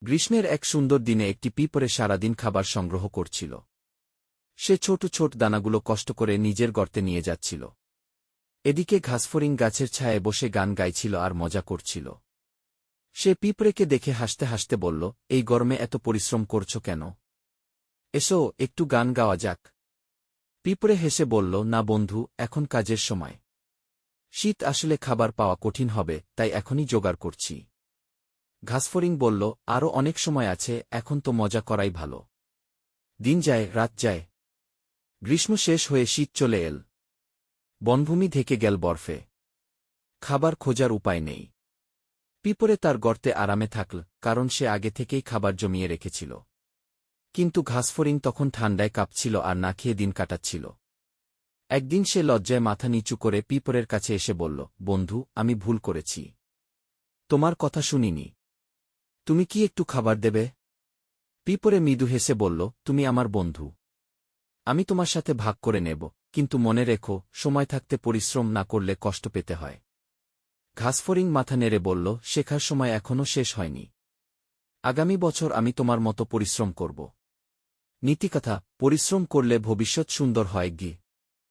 গ্রীষ্মের এক সুন্দর দিনে একটি পিঁপড়ে সারাদিন খাবার সংগ্রহ করছিল। সে ছোট ছোট দানাগুলো কষ্ট করে নিজের গর্তে নিয়ে যাচ্ছিল। এদিকে ঘাসফড়িং গাছের ছায়ায় বসে গান গাইছিল আর মজা করছিল। সে পিঁপড়েকে দেখে হাসতে হাসতে বলল, এই গরমে এত পরিশ্রম করছ কেন? এসো একটু গান গাওয়া যাক। পিঁপড়ে হেসে বলল, না বন্ধু, এখন কাজের সময়। শীত আসলে খাবার পাওয়া কঠিন হবে, তাই এখনই জোগাড় করছি। ঘাসফড়িং বলল, আরও অনেক সময় আছে, এখন তো মজা করাই ভালো। দিন যায়, রাত যায়। গ্রীষ্ম শেষ হয়ে শীত চলে এল। বনভূমি ঢেকে গেল বরফে। খাবার খোঁজার উপায় নেই। পিঁপড়ে তার গর্তে আরামে থাকল, কারণ সে আগে থেকেই খাবার জমিয়ে রেখেছিল। কিন্তু ঘাসফড়িং তখন ঠান্ডায় কাঁপছিল আর না খেয়ে দিন কাটাচ্ছিল। একদিন সে লজ্জায় মাথা নিচু করে পিঁপড়ের কাছে এসে বলল, বন্ধু, আমি ভুল করেছি। তোমার কথা শুনিনি। তুমি কি একটু খাবার দেবে? পিঁপড়ে মৃদু হেসে বলল, তুমি আমার বন্ধু। আমি তোমার সাথে ভাগ করে নেব, কিন্তু মনে রেখো, সময় থাকতে পরিশ্রম না করলে কষ্ট পেতে হয়। ঘাসফড়িং মাথা নেড়ে বলল, শেখার সময় এখনও শেষ হয়নি। আগামী বছর আমি তোমার মতো পরিশ্রম করব। নীতিকথা, পরিশ্রম করলে ভবিষ্যৎ সুন্দর হয়।